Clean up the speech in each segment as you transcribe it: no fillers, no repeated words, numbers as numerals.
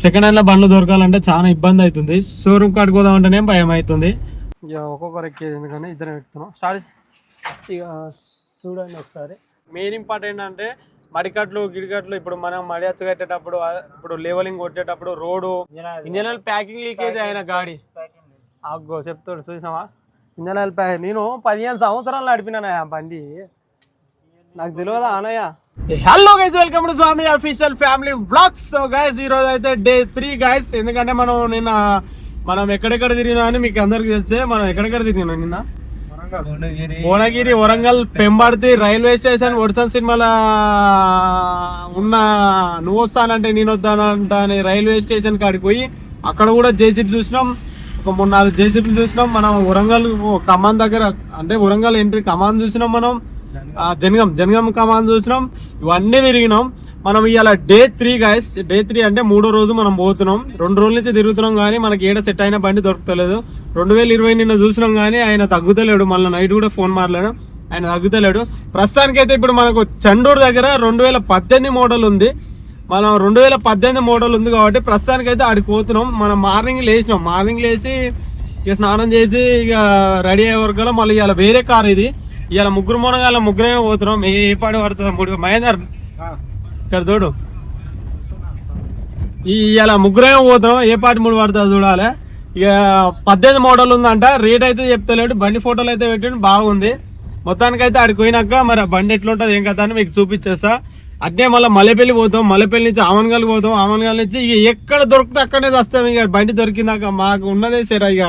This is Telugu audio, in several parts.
సెకండ్ హ్యాండ్ లో బండ్లు దొరకాలంటే చాలా ఇబ్బంది అవుతుంది. షోరూమ్ కాడికి పోదామంటేనే భయం అవుతుంది. ఇక ఒక్కొక్కరు ఎక్కేది ఎందుకని ఇద్దరం ఎక్కుతున్నాం. స్టార్ట్ ఇక చూడండి ఒకసారి. మెయిన్ ఇంపార్టెంట్ అంటే మడికట్లు గిడికట్లు. ఇప్పుడు మనం మడి అచ్చు కట్టేటప్పుడు, ఇప్పుడు లెవెలింగ్ కొట్టేటప్పుడు road engine oil packing leakage అయిన గాడి అగ్గో చెప్తాడు చూసినావా. ఇంజన్ ఆయిల్ ప్యాకింగ్ నేను 15 సంవత్సరాలు నడిపినా బండి, నాకు తెలియదా అన్నయ్య. Hello guys, welcome to Swami official family vlogs. So guys ఈ రోజు అయితే డే 3 గైస్. ఎందుకంటే మనం ఎక్కడెక్కడ తిరిగినా అని మీకు అందరికి తెలిసే. మనం ఎక్కడెక్కడ తిరిగినా నిన్న భువనగిరి, వరంగల్, పెంబర్తి, రైల్వే స్టేషన్, ఒడిసన్ సినిమాల ఉన్న నువ్వు వస్తానంటే నేను వస్తానంట అని రైల్వే స్టేషన్ కాడికి పోయి అక్కడ కూడా జేసీబీ చూసినాం. ఒక 3-4 జేసీబీలు చూసినాం. మనం వరంగల్ కమాన్ దగ్గర అంటే వరంగల్ ఎంట్రీ కమాన్ చూసినాం. మనం జనగం కమాన్ చూసినాం. ఇవన్నీ తిరిగినాం. మనం ఇవాళ డే 3 గైస్. డే 3 అంటే 3వ రోజు మనం పోతున్నాం. 2 రోజుల నుంచి తిరుగుతున్నాం కానీ మనకి ఏడ సెట్ అయిన బండి దొరుకుతలేదు. 2020 నిన్న చూసినాం కానీ ఆయన తగ్గుతలేడు. మళ్ళీ నైట్ కూడా ఫోన్ మాట్లాడాం, ఆయన తగ్గుతలేడు. ప్రస్తుతానికైతే ఇప్పుడు మనకు చండూరు దగ్గర 2018 మోడల్ ఉంది. మనం 2018 మోడల్ ఉంది కాబట్టి ప్రస్తుతానికైతే ఆడికి పోతున్నాం. మనం మార్నింగ్ లేచి ఇక స్నానం చేసి ఇక రెడీ అయ్యే వరకు మళ్ళీ ఇవాళ వేరే కార్ ఇది. ఇవాళ ముగ్గురమే పోతున్నాం. ఏ పాడు పడుతుంది మహేందర్ ఇక్కడ తోడు. ఇవాళ ముగ్గురమే పోతున్నాం. ఏ పాటి మూడు పడుతుంది చూడాలి. ఇక 18 మోడల్ ఉందంట. రేట్ అయితే చెప్తలేడు. బండి ఫోటోలు అయితే పెట్టిండు, బాగుంది. మొత్తానికైతే ఆడికి పోయినాక మరి బండి ఎట్లుంటుంది ఏం కదా అని మీకు చూపించేస్తా. అట్నే మళ్ళీ మల్లెపల్లి పోతాం. మల్లెపల్లి నుంచి ఆమన్గల్ పోతాం. ఆమన్గల్ నుంచి ఇక ఎక్కడ దొరికితే అక్కడనే వస్తాం. ఇక బండి దొరికిందాక మాకు ఉన్నదే సరే. ఇక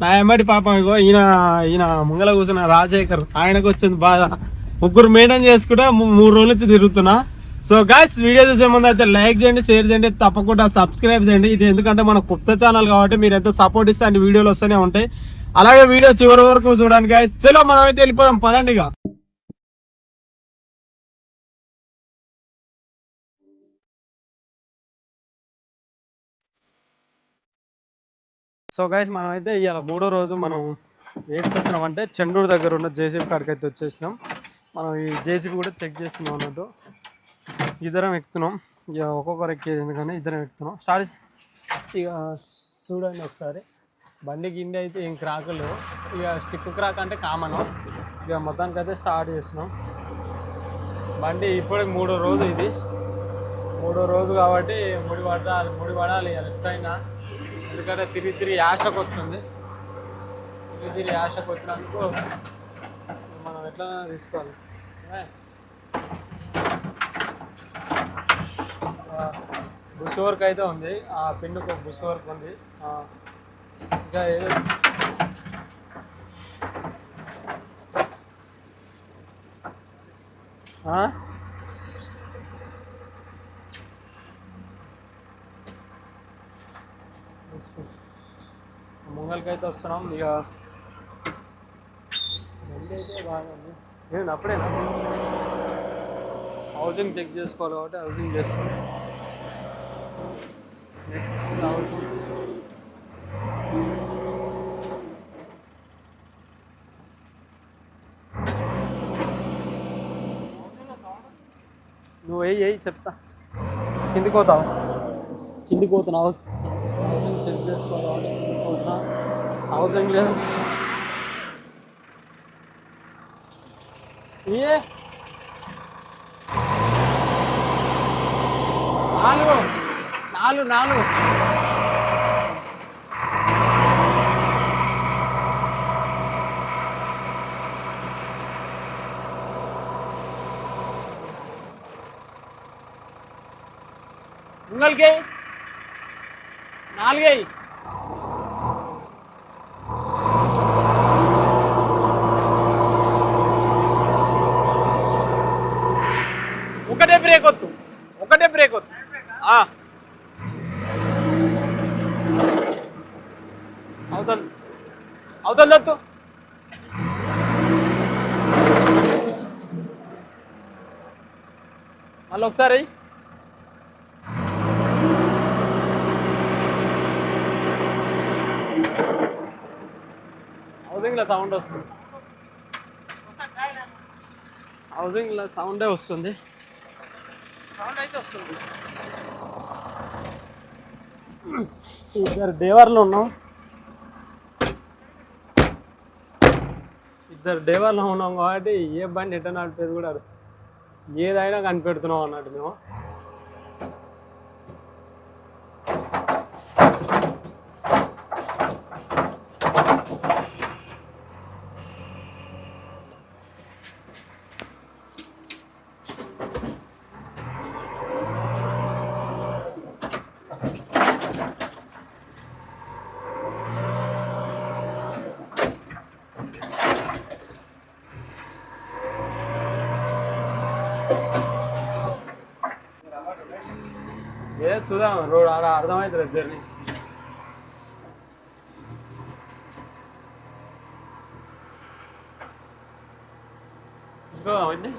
నా ఎమ్మటి పాపం ఇగో ఈయన ముంగల కూర్చున్న రాజశేఖర్, ఆయనకు వచ్చింది బాధ. ముగ్గురు మెయింటైన్ చేసుకుంటే 3 రోజుల నుంచి తిరుగుతున్నా. సో గైస్ వీడియో చూసే ముందు అయితే లైక్ చేయండి, షేర్ చేయండి, తప్పకుండా సబ్స్క్రైబ్ చేయండి. ఇది ఎందుకంటే మన కొత్త ఛానల్ కాబట్టి మీరు ఎంత సపోర్ట్ ఇస్తే అన్ని వీడియోలు వస్తూనే ఉంటాయి. అలాగే వీడియో చివరి వరకు చూడండి గైస్. చలో మనం అయితే వెళ్ళిపోదాం పదండి. ఇక సో గైస్ మనం అయితే ఇవాళ 3వ రోజు మనం ఏడికి వచ్చినాం అంటే చెండూరు దగ్గర ఉన్న జేసీబీ కాడికి అయితే వచ్చేసినాం. మనం ఈ జేసీబీ కూడా చెక్ చేస్తున్నాం అన్నట్టు. ఇద్దరం ఎక్కుతున్నాం. ఇక ఒక్కొక్కరు ఎక్కేది ఎందుకని ఇద్దరం ఎక్కుతున్నాం. స్టార్ట్ ఇక చూడండి ఒకసారి. బండి గిండి అయితే ఏం క్రాకులు, ఇక స్టిక్ క్రాక్ అంటే కామన్. ఇక మొత్తానికైతే స్టార్ట్ చేస్తున్నాం. బండి ఇప్పటికి 3వ రోజు ఇది. 3వ రోజు కాబట్టి ముడి పడాలి ఎట్లయినా. ఎందుకంటే తిరిగి యాషకు వస్తుంది. తిరిగి యాషకు వచ్చినందుకు మనం ఎట్లా తీసుకోవాలి. బుష్ వర్క్ అయితే ఉంది. ఆ పిన్నుకు బుష్ వర్క్ ఉంది. ఇంకా ఏదో ముంగల్కైతే వస్తున్నాం. ఇక బండి అయితే బాగుంది. నేను అప్పుడేనా హౌసింగ్ చెక్ చేసుకోవాలి కాబట్టి హౌసింగ్ చేస్తాను. నెక్స్ట్ హౌసింగ్ నువ్వు వేయి చెప్తా. కిందికి పోతున్నావు. హౌసింగ్ చెక్ చేసుకోవాలి కాబట్టి కిందికి పోతున్నా. హౌసింగ్ లేదు. ఏ 4 ముంగల్కి 4 ఒకటే బ్రేక్ వద్దు. అవతల దత్తు. మళ్ళీ ఒకసారి హౌసింగ్లో సౌండ్ వస్తుంది. హౌసింగ్లో సౌండే వస్తుంది. సౌండ్ అయితే వస్తుంది. ఇద్దరు డ్రైవర్లు ఉన్నాం, కాబట్టి ఏ బండి ఎట్లా నడిపేది కూడా ఏదైనా కనిపెడుతున్నాం అన్నట్టు మేము. ఏ చూద్దాం రోడ్ అలా అర్థమవుతుంది జర్నీ. తీసుకోదామండి,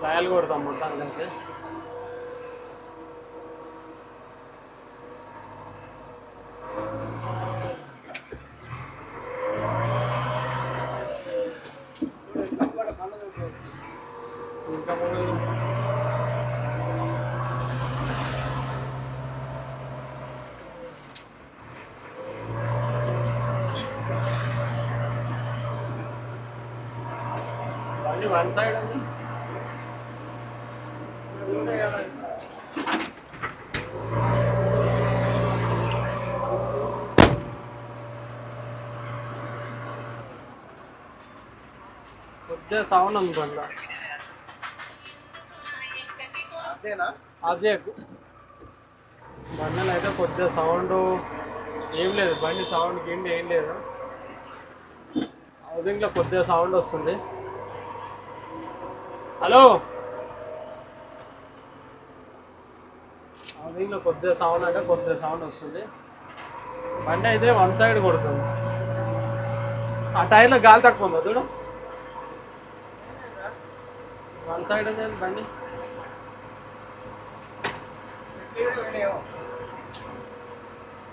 రాయలు కొడతాం మొత్తానికి అయితే. ఇంకా బండి వన్ సైడ్ అండి. కొద్దిగా సౌండ్ అనుకోండి, అదే బండిలో అయితే కొద్దిగా సౌండ్ ఏం లేదు, బండి సౌండ్ గిండి ఏం లేదు. హౌసింగ్లో కొద్దిగా సౌండ్ వస్తుంది. హలో, హౌసింగ్లో కొద్దిగా సౌండ్ అంటే కొద్దిగా సౌండ్ వస్తుంది. బండి అయితే వన్ సైడ్ కొడుతుంది. ఆ టైర్లో గాలి తక్కువ ఉందా చూడు, వన్ సైడ్ ఉంది బండి.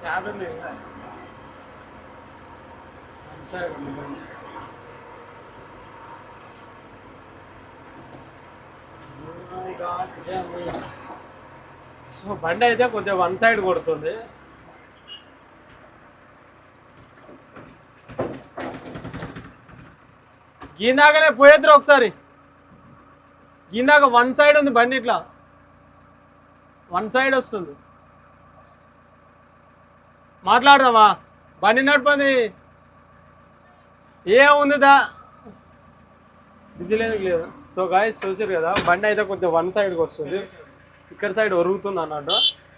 క్యాబిన్ వన్ సైడ్ ఉంది బండి. సో బండి అయితే కొంచెం వన్ సైడ్ కొడుతుంది. గీందాకనే పోయేద్దరు ఒకసారి, గీందాక వన్ సైడ్ ఉంది బండి, ఇట్లా వన్ సైడ్ వస్తుంది. మాట్లాడదామా, బండి నడిపోయింది ఏముందిదా, బిజీ లేదు. సో గాయస్ చూసారు కదా, బండి అయితే కొంచెం వన్ సైడ్కి వస్తుంది, ఇక్కడ సైడ్ ఒరుగుతుంది అన్నట్టు.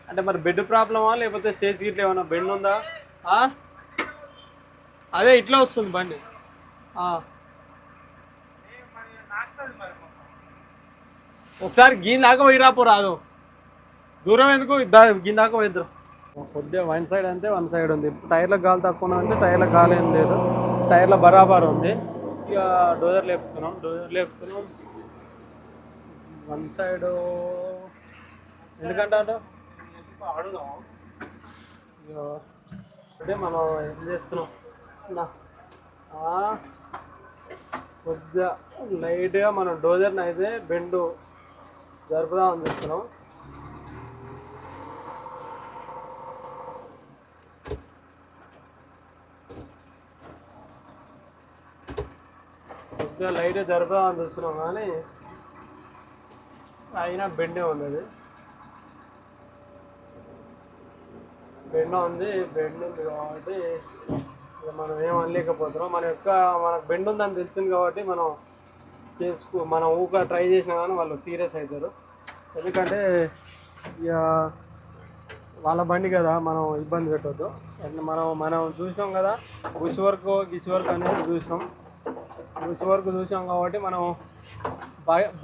అంటే మరి బెడ్ ప్రాబ్లమా లేకపోతే సేస్ గిట్ల ఏమన్నా బెండ్ ఉందా? అదే ఇట్లా వస్తుంది బండి. ఒకసారి గీందాకా పోయి రాపో రాదు, దూరం ఎందుకు గీందాకా పోయిద్దరు. కొద్దిగా వన్ సైడ్ అంటే వన్ సైడ్ ఉంది. టైర్లకు గాలి తక్కువ అంటే టైర్లకు గాలి ఏం లేదు, టైర్ల బరాబర్ ఉంది. ఇక డోజర్ లేపుతున్నాం వన్ సైడ్. ఎందుకంటే అడుగుదాం అంటే మనం ఏం చేస్తున్నాం, కొద్దిగా లైట్గా మనం డోజర్ని అయితే బెండు జరుపుదామని చూస్తున్నాం. కొద్దిగా లైట్గా జరుపుదామని చూస్తున్నాం కానీ అయినా బెండే ఉంది, అది బెండ్ ఉంది కాబట్టి మనం ఏం అనలేకపోతున్నాం. మనకు బెండ్ ఉందని తెలిసింది కాబట్టి మనం ఊక ట్రై చేసినా కానీ వాళ్ళు సీరియస్ అవుతారు. ఎందుకంటే ఇక వాళ్ళ బండి కదా, మనం ఇబ్బంది పెట్టవద్దు. మనం చూసినాం కదా, గుసి వర్క్ అనేది చూసినాం కాబట్టి మనం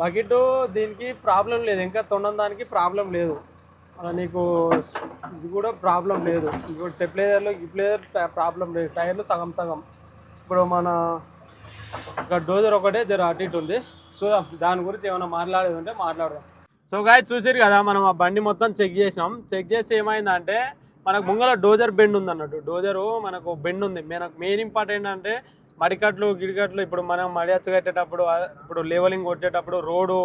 బకెట్ దీనికి ప్రాబ్లం లేదు, ఇంకా తొండం దానికి ప్రాబ్లం లేదు, నీకు ఇది కూడా ప్రాబ్లం లేదు. ఇప్పుడు గిప్లేజర్ ప్రాబ్లం లేదు, టైర్లు సగం. ఇప్పుడు మన ఇక్కడ డోజర్ ఒకటే జర అటు ఇటు ఉంది. చూద్దాం, దాని గురించి ఏమైనా మాట్లాడేది ఉంటే మాట్లాడదాం. సో గాయ్స్ చూసారు కదా, మనం ఆ బండి మొత్తం చెక్ చేస్తే ఏమైందంటే మనకు ముంగల డోజర్ బెండ్ ఉంది అన్నట్టు. డోజరు మనకు బెండ్ ఉంది. మనకు మెయిన్ ఇంపార్టెంట్ అంటే మడికట్లు గిడికట్లు. ఇప్పుడు మనం మడి అచ్చు కట్టేటప్పుడు, ఇప్పుడు లెవెలింగ్ కొట్టేటప్పుడు, రోడ్డు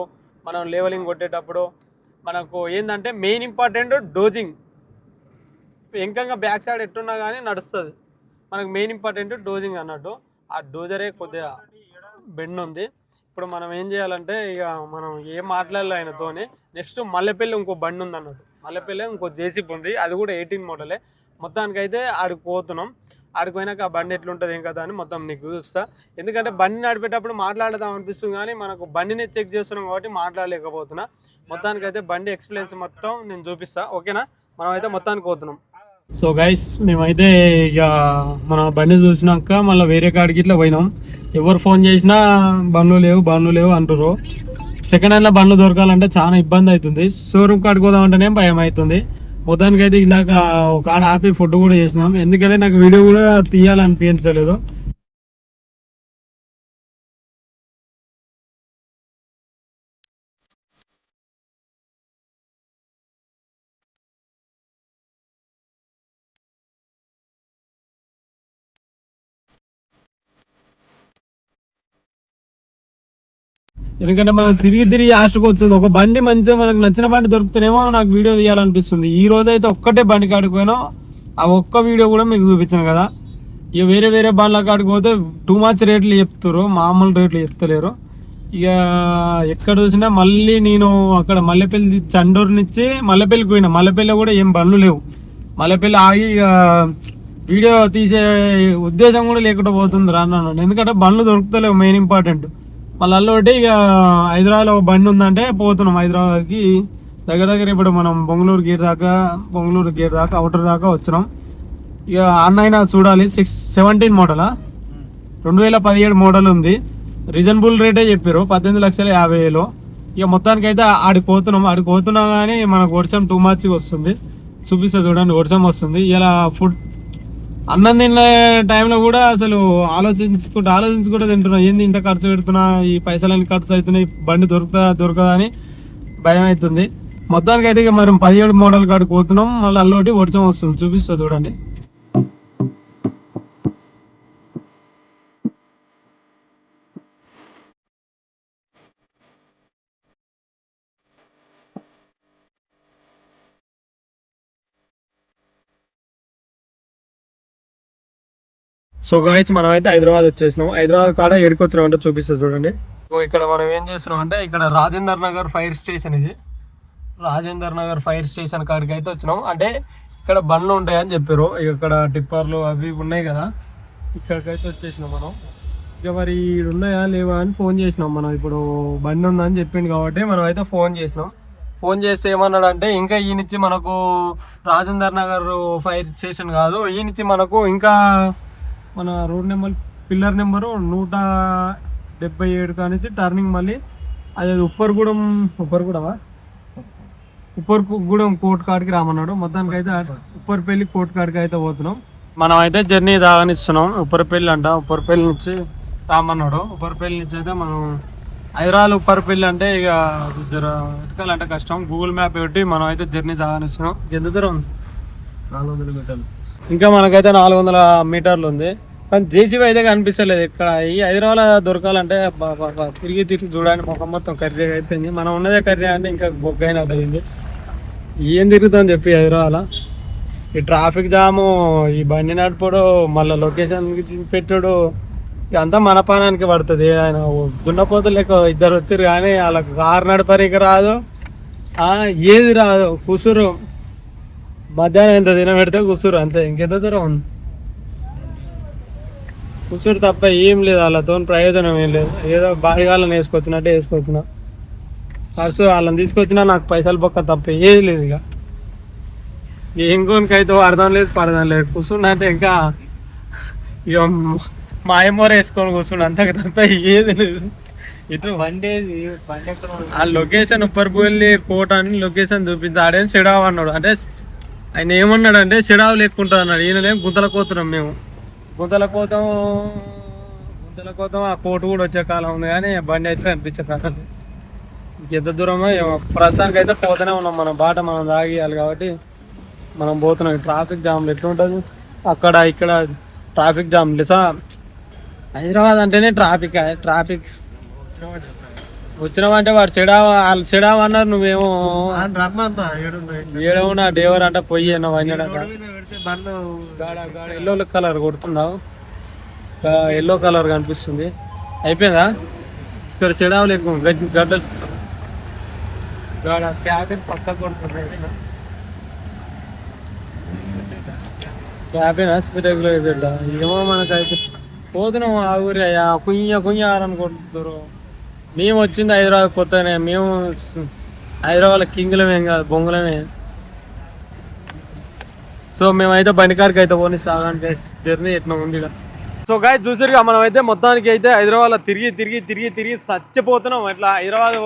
మనం లెవెలింగ్ కొట్టేటప్పుడు మనకు ఏంటంటే మెయిన్ ఇంపార్టెంట్ డోజింగ్. ఎంకంగా బ్యాక్ సైడ్ ఎట్టున్నా కానీ నడుస్తుంది. మనకు మెయిన్ ఇంపార్టెంట్ డోజింగ్ అన్నట్టు. ఆ డోజరే కొద్దిగా బెండ్ ఉంది. ఇప్పుడు మనం ఏం చేయాలంటే ఇక మనం ఏం మాట్లాడాలి ఆయనతోని. నెక్స్ట్ మల్లెపల్లి ఇంకో బండి ఉంది అన్నట్టు. మల్లెపల్లి ఇంకో జేసీబీ ఉంది, అది కూడా 18 మోడలే. మొత్తానికైతే ఆడికి పోతున్నాం. ఆడికి పోయినాక ఆ బండి ఎట్లుంటుంది ఏం కదా అని మొత్తం నీకు చూపిస్తా. ఎందుకంటే బండి నడిపేటప్పుడు మాట్లాడదాం అనిపిస్తుంది కానీ మనకు బండిని చెక్ చేస్తున్నాం కాబట్టి మాట్లాడలేకపోతున్నా. మొత్తానికైతే బండి ఎక్స్పీరియన్స్ మొత్తం నేను చూపిస్తా, ఓకేనా? మనం అయితే మొత్తానికి పోతున్నాం. సో గైస్ మేమైతే ఇక మన బండి చూసినాక మళ్ళీ వేరే కాడికి ఇట్లా పోయినాం. ఎవరు ఫోన్ చేసినా బండ్లు లేవు అంటారు. సెకండ్ హ్యాండ్లో బండ్లు దొరకాలంటే చాలా ఇబ్బంది అవుతుంది. షోరూమ్ కాడికి పోదామంటేనే భయం అవుతుంది. మొత్తానికి అయితే ఇలాగ ఒక ఆడ ఆపి ఫుడ్ కూడా చేసినాం, ఎందుకంటే నాకు వీడియో కూడా తీయాలనిపించలేదు. ఎందుకంటే మనం తిరిగి ఆశకు వస్తుంది. ఒక బండి మంచిగా మనకు నచ్చిన బండి దొరుకుతానేమో నాకు వీడియో తీయాలనిపిస్తుంది. ఈ రోజు అయితే ఒక్కటే బండి కాడికి పోయినా, ఆ ఒక్క వీడియో కూడా మీకు చూపించాను కదా. ఇక వేరే బండ్ల కాడికి పోతే టూ మచ్ రేట్లు చెప్తారు, మామూలు రేట్లు చెప్తలేరు. ఇక ఎక్కడ చూసినా మళ్ళీ నేను అక్కడ మల్లెపల్లి చండూరు నుంచి మల్లెపల్లికి పోయినా. మల్లెపల్లి కూడా ఏం బండ్లు లేవు. మల్లెపల్లి ఆగి ఇక వీడియో తీసే ఉద్దేశం కూడా లేకుండా పోతుంది రాను. ఎందుకంటే బండ్లు దొరుకుతలేవు, మెయిన్ ఇంపార్టెంట్. మళ్ళీ అల్లొకటి ఇక హైదరాబాద్లో ఒక బండి ఉందంటే పోతున్నాం హైదరాబాద్కి. దగ్గర ఇప్పుడు మనం బెంగళూరు గేట్ దాకా అవుటర్ దాకా వచ్చినాం. ఇక అన్నైనా చూడాలి. 17 మోడలా, 2017 మోడల్ ఉంది. రీజనబుల్ రేటే చెప్పారు, 18,50,000. ఇక మొత్తానికి అయితే ఆడికి పోతున్నా కానీ మనకు వర్షం టూ మచ్ వస్తుంది. చూపిస్తా చూడండి, వర్షం వస్తుంది. ఇలా ఫుడ్ అన్నం తిన్న టైంలో కూడా అసలు ఆలోచించుకుంటూ తింటున్నా. ఏంది ఇంత ఖర్చు పెడుతున్నా, ఈ పైసలన్నీ ఖర్చు అవుతున్నాయి, బండి దొరకదా అని భయం అవుతుంది. మొత్తానికి అయితే ఇక మనం 17 మోడల్ కాడికి పోతున్నాం. మళ్ళీ అల్లోటి వర్షం వస్తుంది, చూపిస్తా చూడండి. సో గాయస్ మనం అయితే హైదరాబాద్ వచ్చేసినాం. హైదరాబాద్ కాడ ఎడుకొచ్చినాం అంటే చూపిస్తా చూడండి. ఇక్కడ మనం ఏం చేస్తున్నాం అంటే ఇక్కడ రాజేందర్ నగర్ ఫైర్ స్టేషన్, ఇది రాజేందర్ నగర్ ఫైర్ స్టేషన్ కాడికి అయితే వచ్చినాం. అంటే ఇక్కడ బండ్లు ఉంటాయని చెప్పారు, ఇక్కడ టిప్పర్లు అవి ఉన్నాయి కదా, ఇక్కడికైతే వచ్చేసినాం మనం. ఇక మరి ఉన్నాయా లేవా అని ఫోన్ చేసినాం మనం. ఇప్పుడు బండి ఉందని చెప్పింది కాబట్టి మనం అయితే ఫోన్ చేసినాం. ఫోన్ చేస్తే ఏమన్నాడు అంటే ఇంకా ఈ నుంచి మనకు రాజేందర్ నగర్ ఫైర్ స్టేషన్ కాదు, ఈ నుంచి మనకు ఇంకా మన రోడ్ నెంబర్ పిల్లర్ నెంబరు 177 కానించి టర్నింగ్ మళ్ళీ అది ఉప్పర్గూడెం కోర్టు కాడికి రామన్నాడు. మొత్తానికి అయితే ఉప్పర్పల్లి కోర్టు కాడికి అయితే పోతున్నాం. మనం అయితే జర్నీ దాగనిస్తున్నాం. ఉప్పర్పల్లి నుంచి రామన్నాడు. ఉప్పర్పల్లి నుంచి అయితే మనం హైదరాబాద్ ఉప్పర్పల్లి అంటే ఇక ఎక్కాలంటే కష్టం. గూగుల్ మ్యాప్ పెట్టి మనం అయితే జర్నీ దాగనిస్తున్నాం. ఎంత దూరం? 400 మీటర్లు. ఇంకా మనకైతే 400 మీటర్లు ఉంది. కానీ జేసీబీ అయితే కనిపిస్తలేదు ఇక్కడ. ఈ హైదరాబాద్ దొరకాలంటే తిరిగి చూడండి, ముఖం మొత్తం కర్రీ అయిపోయింది. మనం ఉన్నదే కర్రీ అంటే ఇంకా బొగ్గైనా అయింది. ఏం తిరుగుతుందని చెప్పి హైదరాబాద్ ఈ ట్రాఫిక్ జాము, ఈ బండి నడుపుడు, మళ్ళీ లొకేషన్ పెట్టుడు, ఇదంతా మన పానానికి పడుతుంది. ఆయన దున్నపోతు లెక్క ఇద్దరు వచ్చారు కానీ వాళ్ళకి కారు నడపరికి రాదు, ఏది రాదు. కుసురు మధ్యాహ్నం ఎంత తినబెడితే కుసురు, అంతే. ఇంకెంత దూరం ఉంది కూర్చోడు తప్ప ఏం లేదు. వాళ్ళతో ప్రయోజనం ఏం లేదు. ఏదో బాడిగాళ్ళని వేసుకొచ్చినా ఖర్చు వాళ్ళని తీసుకొచ్చినా నాకు పైసలు పక్క తప్ప ఏది లేదు. ఇక ఇంకోనికైతే అర్థం లేదు పడదాం లేదు. కూర్చున్నా అంటే ఇంకా ఇక మాయమూర వేసుకొని కూర్చున్నా, అంతకు తప్ప ఏది లేదు. ఇటు బండి ఆ లొకేషన్ ఉప్పర్పల్లి కోట అని లొకేషన్ చూపించి ఆడేం చెడావు అన్నాడు. అంటే ఆయన ఏమన్నాడు అంటే చెడావు లేకుంటుంది అన్నాడు. ఈయననేం గుంతల కోతున్నాం మేము. గుంతల కోతం ఆ కోటు కూడా వచ్చే కాలం ఉంది కానీ బండి అయితే అనిపించే కాలం. ఎంత దూరమో ప్రస్తుతానికి అయితే పోతూనే ఉన్నాం. మన బాట మనం తాగియాలి కాబట్టి మనం పోతున్నాం. ట్రాఫిక్ జామ్ ఎట్లుంటుంది అక్కడ ఇక్కడ ట్రాఫిక్ జామ్ లేసా. హైదరాబాద్ అంటేనే ట్రాఫిక్ వచ్చినామంటే వాడు వాళ్ళు చెడావన్నారు, నువ్వేమో ఏడవునా డేవర్ అంట పొయ్యి ఎల్లో కలర్ కొడుతున్నావు, ఎల్లో కలర్ కనిపిస్తుంది. అయిపోయిందా ఇక్కడ చెడావులు ఎక్కువ గడ్డలు క్యాబిన్ పక్క కొడుతున్నాయి. క్యాబిన్ హాస్పిటల్లో ఏమో మనకైతే పోతున్నాం ఆ ఊరి కుయ్య అనుకుంటున్నారు. మేము వచ్చింది హైదరాబాద్ కొత్తనే, మేము హైదరాబాద్ కింగ్లమే కాదు బొంగులమే. సో మేమైతే బండికారికి అయితే పోనీ సాగానికి జర్నీ ఎట్లా ఉంది. సో గాయస్ చూసారుగా, మనం అయితే మొత్తానికి అయితే హైదరాబాద్లో తిరిగి చచ్చిపోతున్నాం. ఇట్లా హైదరాబాద్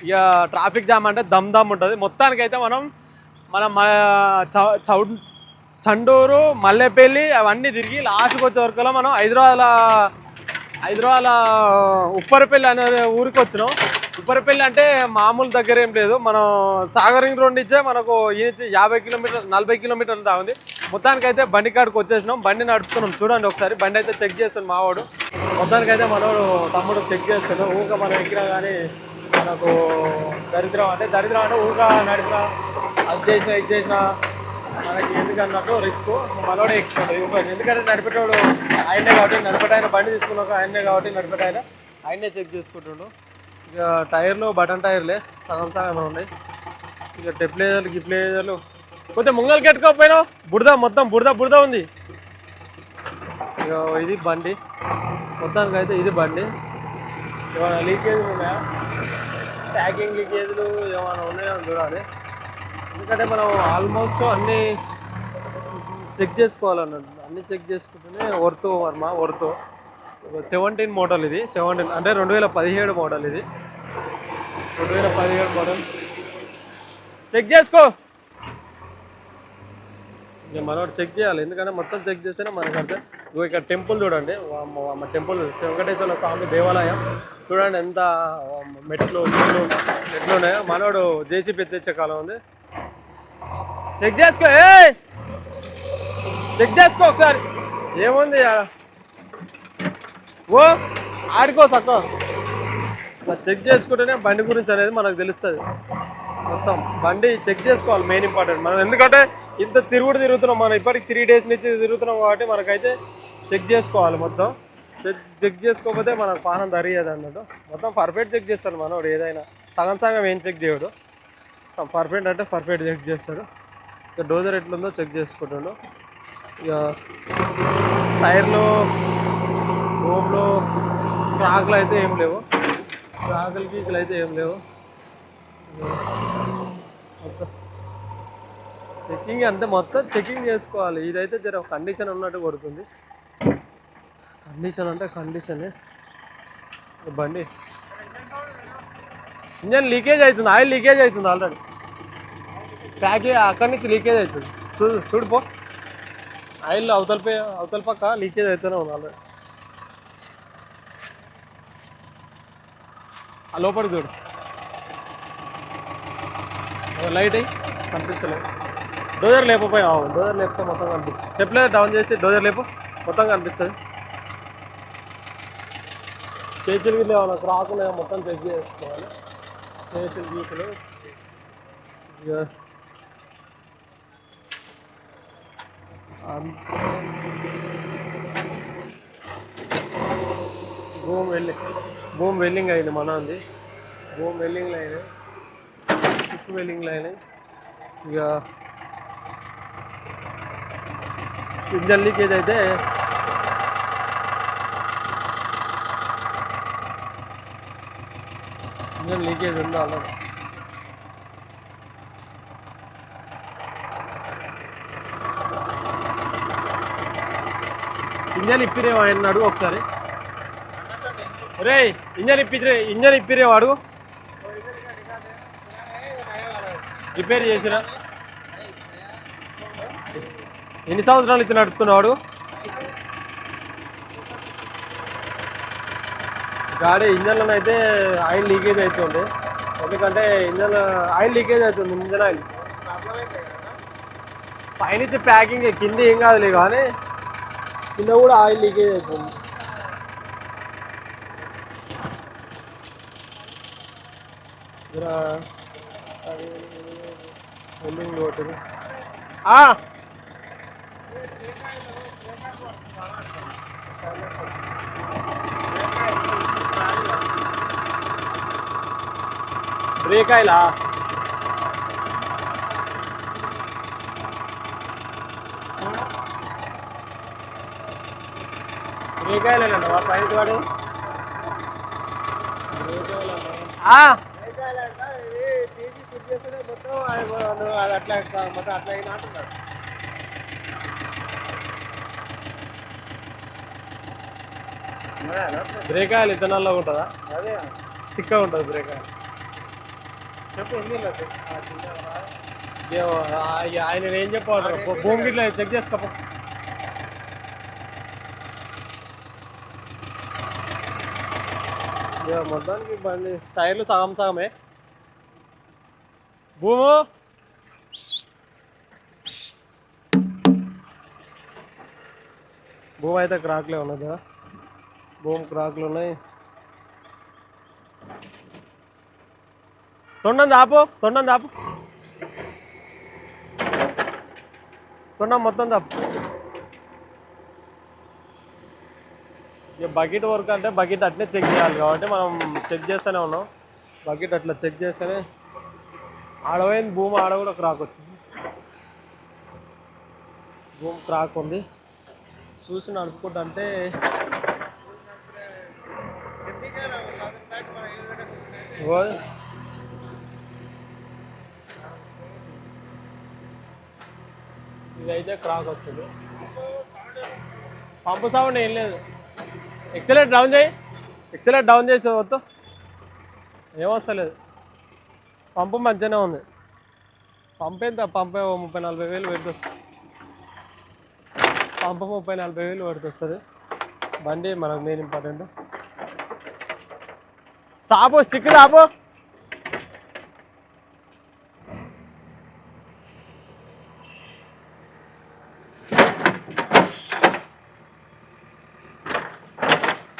ఇక ట్రాఫిక్ జామ్ అంటే దమ్ ఉంటుంది. మొత్తానికి అయితే మనం చండూరు మల్లెపల్లి అవన్నీ తిరిగి లాస్ట్కి వచ్చే వరకులో మనం హైదరాబాద్ ఉప్పరపల్లి అనే ఊరికి వచ్చినాం. ఉప్పరపల్లి అంటే మామూలు దగ్గర ఏం లేదు, మనం సాగర్ రింగ్ రోడ్ నుంచే మనకు ఈ నుంచి 50 కిలోమీటర్లు 40 కిలోమీటర్లు దాకా ఉంది. మొత్తానికి అయితే బండి కాడికి వచ్చేసినాం, బండి నడుపుతున్నాం. చూడండి ఒకసారి, బండి అయితే చెక్ చేస్తున్నాం మావాడు. మొత్తానికి అయితే మనోడు తమ్ముడు చెక్ చేస్తున్నాం. ఊక మనం ఎక్కినా కానీ మనకు దరిద్రం అంటే ఊక నడిపినా అది చేసినా ఇది చేసినా మనకి ఎందుకన్నట్టు రిస్క్. మనోడే ఎక్కుతాడు, ఎందుకంటే నడిపేటోడు ఆయనే కాబట్టి, నడిపేటాయన బండి తీసుకున్నాక ఆయనే కాబట్టి నడిపేటాయన ఆయనే చెక్ చేసుకుంటుండు. ఇక టైర్లు బటన్ టైర్లే సగం ఉన్నాయి. ఇక గిప్లేజర్లు కొంచెం ముంగలు కట్టుకోకపోయినావు, మొత్తం బురద ఉంది. ఇక ఇది బండి, మొత్తానికి అయితే ఇది బండి. ఏమైనా లీకేజ్ ఉన్నాయా, ట్యాకింగ్ లీకేజ్లు ఏమైనా ఉన్నాయో చూడాలి. ఎందుకంటే మనం ఆల్మోస్ట్ అన్నీ చెక్ చేసుకోవాలన్నట్టు, అన్నీ చెక్ చేసుకుంటూనే వర్తో 17 మోడల్ ఇది. 17 అంటే 2017 మోడల్ ఇది. 2017 మోడల్ చెక్ చేసుకో. ఇక మనోడు చెక్ చేయాలి, ఎందుకంటే మొత్తం చెక్ చేస్తేనే మనకు అర్థం. ఇక్కడ టెంపుల్ చూడండి, టెంపుల్ వెంకటేశ్వర స్వామి దేవాలయం చూడండి, ఎంత మెట్లు ఉన్నాయో. మనోడు జేసీబీ తెచ్చే కాలం ఉంది. చెక్ చేసుకో ఒకసారి, ఏముంది ఓ ఆడుకో సక్క. చెక్ చేసుకుంటేనే బండి గురించి అనేది మనకు తెలుస్తుంది. మొత్తం బండి చెక్ చేసుకోవాలి, మెయిన్ ఇంపార్టెంట్. మనం ఎందుకంటే ఇంత తిరుగుతున్నాం, మనం ఇప్పటికి 3 డేస్ నుంచి తిరుగుతున్నాం కాబట్టి మనకైతే చెక్ చేసుకోవాలి. మొత్తం చెక్ చేసుకోకపోతే మనకు పానం దరియదు అన్నట్టు. మొత్తం పర్ఫెక్ట్ చెక్ చేస్తాడు మనోడు, ఏదైనా సగం ఏం చెక్ చేయడు. పర్ఫెక్ట్ అంటే పర్ఫెక్ట్ చెక్ చేస్తాడు. ఇక డోజర్ ఎట్లుందో చెక్ చేసుకుంటాడు. ఇక టైర్లు హోమ్లో క్రాకులు అయితే ఏం లేవు, గీకులు అయితే ఏం లేవు. చెకింగ్ అంతే, మొత్తం చెకింగ్ చేసుకోవాలి. ఇదైతే జర కండిషన్ ఉన్నట్టు కొడుతుంది. కండిషన్ అంటే కండిషనే. బండి ఇంజన్ లీకేజ్ అవుతుంది, ఆయిల్ లీకేజ్ అవుతుంది ఆల్రెడీ. ప్యాకేజ్ అక్కడి నుంచి లీకేజ్ అవుతుంది, చూడిపో. ఆయిల్ అవతల పక్క లీకేజ్ అవుతూనే ఉంది ఆల్రెడీ. ఆ లోపలికి చూడు, లైట్ అయ్యి కనిపిస్తలేదు. డోజర్ లేకపోయి డోజర్ లేకపోతే మొత్తం కనిపిస్తుంది. స్టెప్లైజర్ డౌన్ చేసి డోజర్ లేపు, మొత్తం కనిపిస్తుంది. చేతులు గిట్ల ఏమైనా క్రాకులు మొత్తం చెక్ చేసుకోవాలి. చేతులు గీకులు భూమి వెల్లింగ్ అయింది మనది. భూమి వెల్లింగ్లు అయినాయి, టిప్ వెల్లింగ్లు అయినాయి. ఇక ఇంజన్ లీకేజ్ అయితే ఇంజన్ లీకేజ్ ఉంది అలా. ఇంజన్ ఇప్పిరేమో ఆయన అడుగు ఒకసారి. రే ఇంజన్ ఇప్పిరేమో అడుగు. రిపేర్ చేసినా ఎన్ని సంవత్సరాలు ఇచ్చి నడుస్తున్నాడు గాడి. ఇంజన్లో అయితే ఆయిల్ లీకేజ్ అవుతుంది, ఎందుకంటే ఇంజన్ ఆయిల్ లీకేజ్ అవుతుంది. ఇంజన్ ఆయిల్ పైనుంచి ప్యాకింగ్, కింద ఏం కాదులే కానీ కింద కూడా ఆయిల్ లీకేజ్ అవుతుంది. వెల్డింగ్ ఒకటి బ్రేక్ ఆయిలా బ్రేక్ ఆయిలేనండి పైన వాడు మొత్తం అది అట్లా మొత్తం అట్లా అయినా అంటున్నాడు. బ్రేక్ ఆయిల్ ఇతనాల్లో ఉంటుందా? అదే చిక్కగా ఉంటుంది బ్రేక్ ఆయిల్. చెప్పు ఆయన ఏం చెప్పాలి భూమి గిట్లా చెక్ చేసుకోపో. మొత్తానికి బండి టైర్లు సగం సగమే. భూము భూమి అయితే క్రాక్లే ఉన్నది కదా, భూమి క్రాక్లు ఉన్నాయి. తొండం దాపు తొండం మొత్తం దాపు. ఇక బకెట్ వర్క్ అంటే బకెట్ అట్లే చెక్ చేయాలి కాబట్టి మనం చెక్ చేస్తూనే ఉన్నాం. బకెట్ అట్లా చెక్ చేస్తేనే ఆడపోయింది భూమి, ఆడ కూడా క్రాక్ వచ్చింది. భూమి క్రాక్ ఉంది, చూసి నడుపుకుంటా అంటే ఇదైతే క్రాక్ వచ్చింది. పంపు సౌండ్ ఏం లేదు. ఎక్సలెంట్ డౌన్ చేసి వద్దు, ఏమొస్తలేదు. పంపు మంచిగానే ఉంది. పంపు ఎంత? పంపు 30-40 వేలు పెడుతుంది. పంపు 30-40 వేలు పడుతుంది. బండి మనకు మెయిన్ ఇంపార్టెంట్. సాపు స్టిక్ సాపు.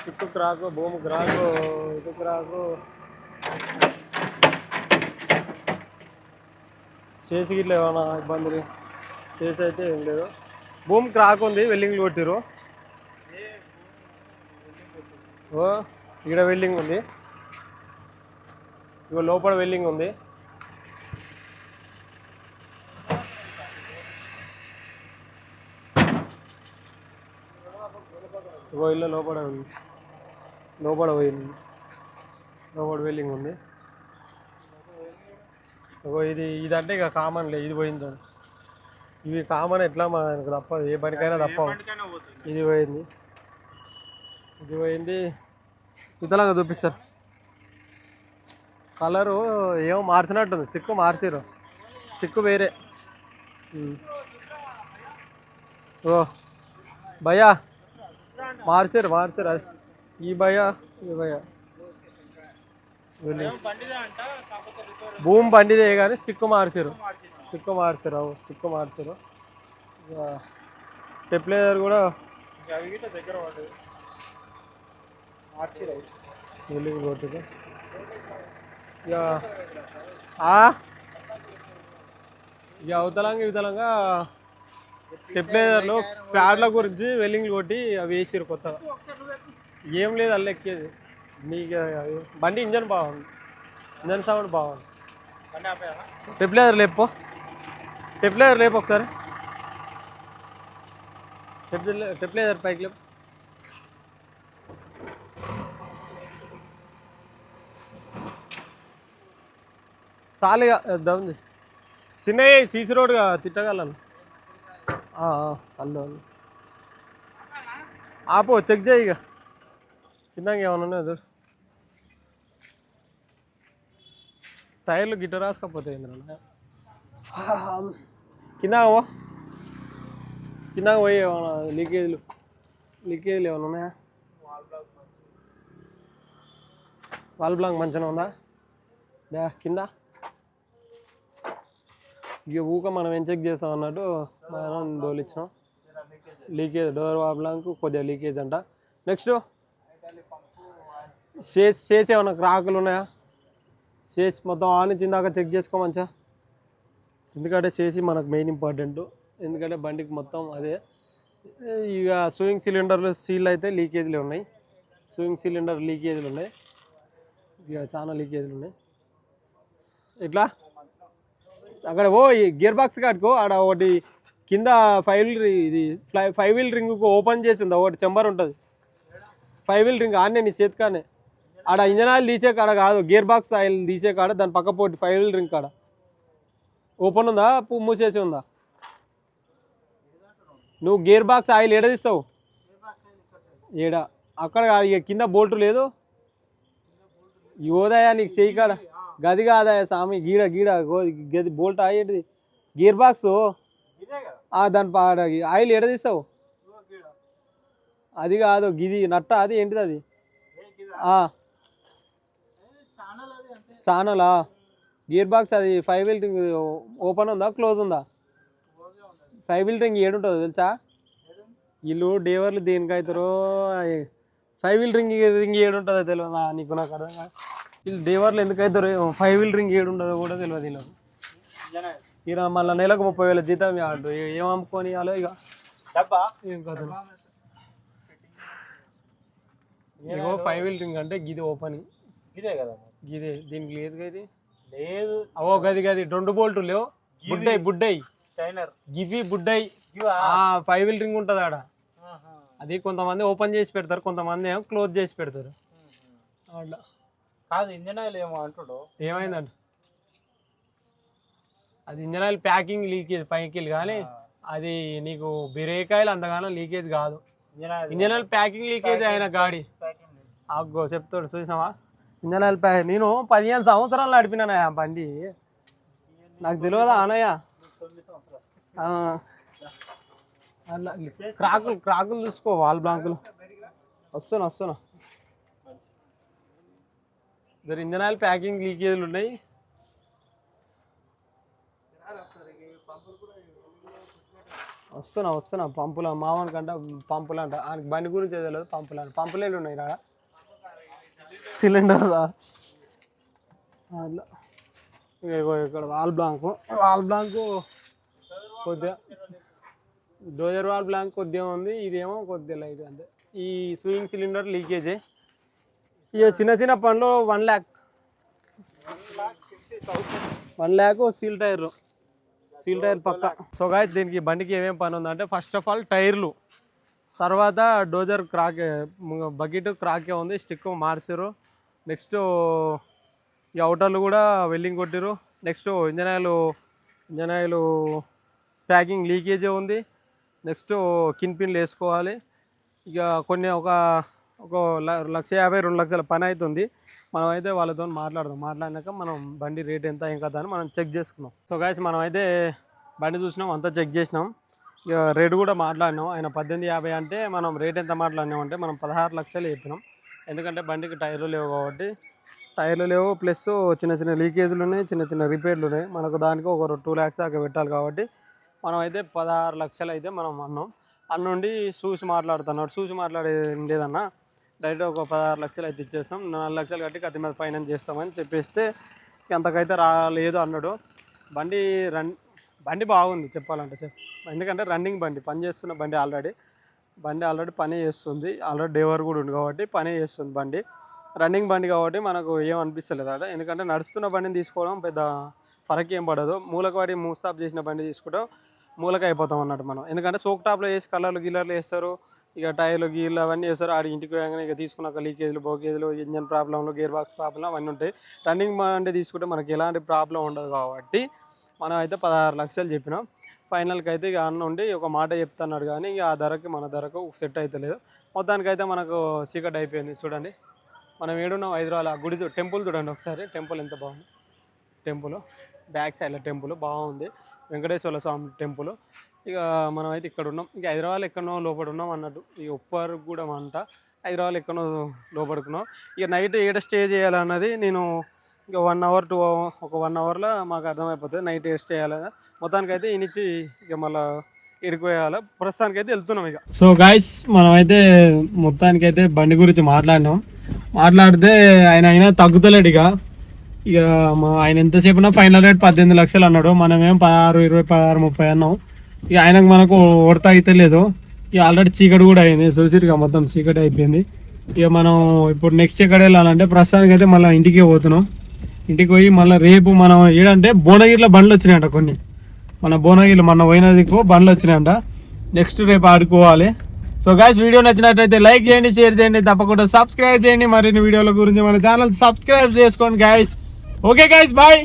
స్టిక్ క్రాకు, భూమి క్రాకు, ఇది క్రాకు. చేసి గిట్ల ఏమన్నా ఇబ్బందులు చేసి అయితే ఏం లేదు. భూమి క్రాక్ ఉంది, వెల్డింగ్లు కొట్టిరు. ఓ ఇక్కడ వెల్డింగ్ ఉంది, ఇగో లోపల వెల్డింగ్ ఉంది. ఇగో ఇల్లు లోపల ఉంది, లోపల పోయింది, లోపల వెల్డింగ్ ఉంది. ఇగో ఇదంటే ఇక కామన్లే, ఇది పోయింది. ఇవి కామన్, ఎట్లా మనకు తప్పదు, ఏ పనికైనా తప్పవు. ఇది పోయింది. ఇతలాగా చూపిస్తారు. కలరు ఏమో మార్చినట్టుంది, స్టిక్ మార్చిరు, స్టిక్ వేరే. ఓ భయ్యా మార్చారు అది. ఈ భయ్యా భూమి బండిదే కానీ స్టిక్ మార్చారు. స్టెప్లైజర్ కూడా దగ్గర పడ్డది, మార్చిరు వెల్డింగ్ కొట్టుకు. ఇక అవతలంగా స్టెప్లైజర్లో ప్యాడ్ల గురించి వెల్డింగ్లు కొట్టి అవి వేసిరు కొత్తగా. ఏం లేదు అల్ల ఎక్కేది. మీకు బండి ఇంజన్ బాగుంది, ఇంజన్ సౌండ్ బాగుంది. స్టెప్లైజర్ లేపు ఒకసారి. స్టెప్లైజర్ పైకి లేపు. చాలుగా డౌన్ చిన్నయ్య సీసీ రోడ్గా తిట్టగలను. అల్లు ఆపో, చెక్ చేయి. ఇక కిందకి ఏమన్నా ఉన్నాయో టైర్లు గిట్ట రాసుకపోతాయి. కిందకి పోయి ఏమన్నా లీకేజీలు ఏమైనా ఉన్నాయా? వాల్ బ్లాంక్ మంచిగా ఉందా కింద? ఇక ఊక మనం ఏం చెక్ చేస్తాం అన్నట్టు మనం డోలిచ్చాం. లీకేజ్, డోర్ వాల్ బ్లాంక్ కొద్దిగా లీకేజ్ అంట. నెక్స్ట్ చేసి ఏమైనా క్రాకులు ఉన్నాయా? చేసి మొత్తం ఆన్ నుంచి ఇందాక చెక్ చేసుకోమంచా, ఎందుకంటే చేసి మనకు మెయిన్ ఇంపార్టెంట్. ఎందుకంటే బండికి మొత్తం అదే. ఇక సూయింగ్ సిలిండర్లు సీల్ అయితే లీకేజీలు ఉన్నాయి, సూయింగ్ సిలిండర్ లీకేజీలు ఉన్నాయి, ఇక చాలా లీకేజీలు ఉన్నాయి. ఇట్లా అక్కడ గేర్ బాక్స్ కాడుకో, ఆడ ఒకటి కింద ఫైవ్ వీల్ రింగ్కు ఓపెన్ చేసి ఉంది, ఒకటి చెంబర్ ఉంటుంది 5 వీల్ రింగ్ ఆడనే నీ చేతికానే. ఆడ ఇంజన్ ఆయిల్ తీసే కాడ కాదు, గేర్ బాక్స్ ఆయిల్ తీసే కాడ దాని పక్క పోటీ 5 వీల్ రింగ్ కాడ ఓపెన్ ఉందా మూసేసి ఉందా? నువ్వు గేర్ బాక్స్ ఆయిల్ ఏడ తీస్తావు? ఏడ అక్కడ కాదు, ఇక కింద బోల్ట్ లేదు యోదయా నీకు చెయ్యి కాడ, గది కాదయా స్వామి, గీడ గది బోల్ట్ అయ్యేది గేర్ బాక్స్ దాని ఆయిల్ ఎడ తీస్తావు? అది కాదు గిది నట్ట, అది ఏంటిది అది? ఛానలా గేర్ బాక్స్ అది 5 వీల్ రింగ్ ఓపెన్ ఉందా క్లోజ్ ఉందా? 5 వీల్ రింగ్ ఏడుంటుందో తెలుసా? వీళ్ళు డ్రైవర్లు దేనికి అవుతారో, 5 వీల్ రింగ్ ఏడుంటుందో తెలియదు నీకు, నాకు అర్థం కాదు. వీళ్ళు డ్రైవర్లు ఎందుకు అవుతారు, 5 వీల్ రింగ్ ఏడుంటుందో కూడా తెలియదు వీళ్ళకు. ఈయన మళ్ళీ నెలకు 30,000 జీతం ఆడు, ఏం అమ్ముకొని ఇవ్వాలో ఇక ఏం కథ. ఇగో 5 వీల్ రింగ్ అంటే గిది ఓపెనింగ్, ఇదే కదా గిదే, దీనికి లేదు గది లేదు. అవో గది 2 బోల్ట్లు లేవు, బుడ్డై గివి బుడ్డై 5 వీల్ రింగ్ ఉంటుంది ఆడ. అది కొంతమంది ఓపెన్ చేసి పెడతారు, కొంతమంది ఏమో క్లోజ్ చేసి పెడతారు. అట్లా కాదు. ఇంజన్ ఆయిల్ ఏమో అంటాడు, ఏమైందంట? అది ఇంజన్ ఆయిల్ ప్యాకింగ్ లీకేజ్ పైకి వెళ్ళి, కానీ అది నీకు బ్రేక్ ఆయిల్ అంతగానో లీకేజ్ కాదు. ఇంజన్ ఆయిల్ ప్యాకింగ్ లీకేజ్ అయిన గాడి అగ్గో చెప్తాడు చూసినావా? ఇంజన్ ఆయిల్ ప్యాక్ నేను 15 సంవత్సరాలు నడిపినాను ఆ బండి, నాకు తెలియదా అనయ్య? అట్లా క్రాకులు చూసుకో, వాల్ బ్లాంకులు. వస్తున్నా ఇద్దరు ఇంజన్ ఆయిల్ ప్యాకింగ్ లీకేజ్లు ఉన్నాయి. వస్తున్నా పంపుల మామూలుకంట పంపులు అంట, ఆయనకి బండి గురించి తెలియదు. పంపులేలు ఉన్నాయి రాడ, సిలిండర్ అట్లా. ఇక్కడ వాల్ బ్లాంకు కొద్దిగా, డోజర్ వాల్ బ్లాంక్ కొద్దిగా ఉంది, ఇదేమో కొద్దిగా లైట్ అంతే. ఈ సూయింగ్ సిలిండర్ లీకేజే. ఇక చిన్న పనులు 1 lakh సీల్ టైర్ పక్క. సో గాయ్స్ దీనికి బండికి ఏమేమి పని ఉందంటే, ఫస్ట్ ఆఫ్ ఆల్ టైర్లు, తర్వాత డోజర్ బకెట్ క్రాకే ఉంది, స్టిక్ మార్చారు. నెక్స్ట్ ఈ అవుటర్లు కూడా వెల్డింగ్ కొట్టారు. నెక్స్ట్ ఇంజన్ ఆయిల్ ప్యాకింగ్ లీకేజే ఉంది. నెక్స్ట్ కిన్ పిన్లు వేసుకోవాలి. ఇక కొన్ని ఒక 1,50,000 2 లక్షల పని అవుతుంది. మనం అయితే వాళ్ళతో మాట్లాడినాక మనం బండి రేట్ ఎంత ఏం కదా అని మనం చెక్ చేసుకున్నాం. సో గాయ్స్ మనం అయితే బండి చూసినాం, అంతా చెక్ చేసినాం, ఇక రేటు కూడా మాట్లాడినాం. ఆయన 18,50 అంటే మనం రేట్ ఎంత మాట్లాడినాం అంటే మనం 16 లక్షలు చెప్పినాం. ఎందుకంటే బండికి టైర్లు లేవు కాబట్టి, ప్లస్ చిన్న లీకేజీలు ఉన్నాయి, చిన్న రిపేర్లు ఉన్నాయి. మనకు దానికి ఒక 2 lakhs దాకా పెట్టాలి కాబట్టి మనం అయితే 16 లక్షలు అయితే మనం అన్నాం. అన్నుండి చూసి మాట్లాడేది లేదన్నా, డైరెక్ట్ ఒక 16 లక్షలు అయితే ఇచ్చేస్తాం, 4 లక్షలు కట్టి కత్తి మీద ఫైనాన్స్ చేస్తామని చెప్పేస్తే అంతకైతే రాలేదు అన్నాడు. బండి బాగుంది చెప్పాలంటే, ఎందుకంటే రన్నింగ్ బండి, పని చేస్తున్న బండి, ఆల్రెడీ పని చేస్తుంది, ఆల్రెడీ డ్రైవర్ కూడా ఉంది కాబట్టి పని చేస్తుంది బండి. రన్నింగ్ బండి కాబట్టి మనకు ఏం అనిపిస్తలేదు అక్కడ, ఎందుకంటే నడుస్తున్న బండిని తీసుకోవడం పెద్ద ఫరక్ ఏం పడదు. మూలకవాడి మూస్తాప్ చేసిన బండి తీసుకోవడం మూలక అయిపోతాం అన్నట్టు మనం. ఎందుకంటే సోక్ టాప్లో వేసి కలర్లు గీలర్లు వేస్తారు, ఇక టైర్లు గీర్లు అవన్నీ వేస్తారు. ఆడి ఇంటికి పోయాక ఇక తీసుకున్నాక లీకేజ్లు బోకేజ్లు ఇంజన్ ప్రాబ్లంలు గేర్ బాక్స్ ప్రాబ్లం అవన్నీ ఉంటాయి. రన్నింగ్ బండి తీసుకుంటే మనకి ఎలాంటి ప్రాబ్లం ఉండదు కాబట్టి మనం అయితే 16 లక్షలు చెప్పినాం. ఫైనల్కి అయితే ఇక అన్న ఉండి ఒక మాట చెప్తున్నాడు, కానీ ఇక ఆ ధరకి మన ధరకు సెట్ అవుతలేదు. మొత్తానికైతే మనకు చీకటి అయిపోయింది. చూడండి మనం ఏడున్నాం, హైదరాబాద్ గుడి టెంపుల్ చూడండి ఒకసారి, టెంపుల్ ఎంత బాగుంది. టెంపుల్ బ్యాక్ సైడ్లో టెంపుల్ బాగుంది, వెంకటేశ్వర స్వామి టెంపుల్. ఇక మనం అయితే ఇక్కడ ఉన్నాం, ఇక హైదరాబాద్ ఎక్కడో లోపల ఉన్నాం అన్నట్టు. ఇక ఉప్పర్ కూడా అంట హైదరాబాద్ ఎక్కడో లోపడుకున్నాం. ఇక నైట్ ఏడ స్టే చేయాలన్నది నేను ఇక 1 hour ఒక 1 hourలో మాకు అర్థమైపోతుంది నైట్ ఏడ స్టే చేయాలని. మొత్తానికైతే ఈ నుంచి ఇక మళ్ళీ ఇరుకుపోయాలి. ప్రస్తుతానికైతే వెళ్తున్నాం ఇక. సో గాయ్స్ మనం అయితే మొత్తానికైతే బండి గురించి మాట్లాడితే ఆయన తగ్గుతలేడు. ఇక ఇక ఆయన ఎంతసేపునా ఫైనల్ రేట్ 18 లక్షలు అన్నాడు. మనమేం 16, 20, 16, 30 అన్నాం. ఇక ఆయనకు మనకు ఉడత అయితే లేదు. ఇక ఆల్రెడీ చీకటి కూడా అయింది, చూసిరుగా మొత్తం చీకటి అయిపోయింది. ఇక మనం ఇప్పుడు నెక్స్ట్ ఎక్కడ వెళ్ళాలంటే ప్రస్తుతానికి అయితే మళ్ళీ ఇంటికి పోతున్నాం. ఇంటికి పోయి మళ్ళీ రేపు మనం ఏడంటే భువనగిరిలో బండ్లు వచ్చినాయంట కొన్ని. మన భువనగిరిలో మన పోయినదికు బండ్లు వచ్చినాయంట. నెక్స్ట్ రేపు ఆడుకోవాలి. సో గైస్, వీడియో నచ్చినట్లయితే లైక్ చేయండి, షేర్ చేయండి, తప్పకుండా సబ్స్క్రైబ్ చేయండి. మరిన్ని వీడియోల గురించి మన ఛానల్ సబ్స్క్రైబ్ చేసుకోండి గైస్. Okay guys, bye.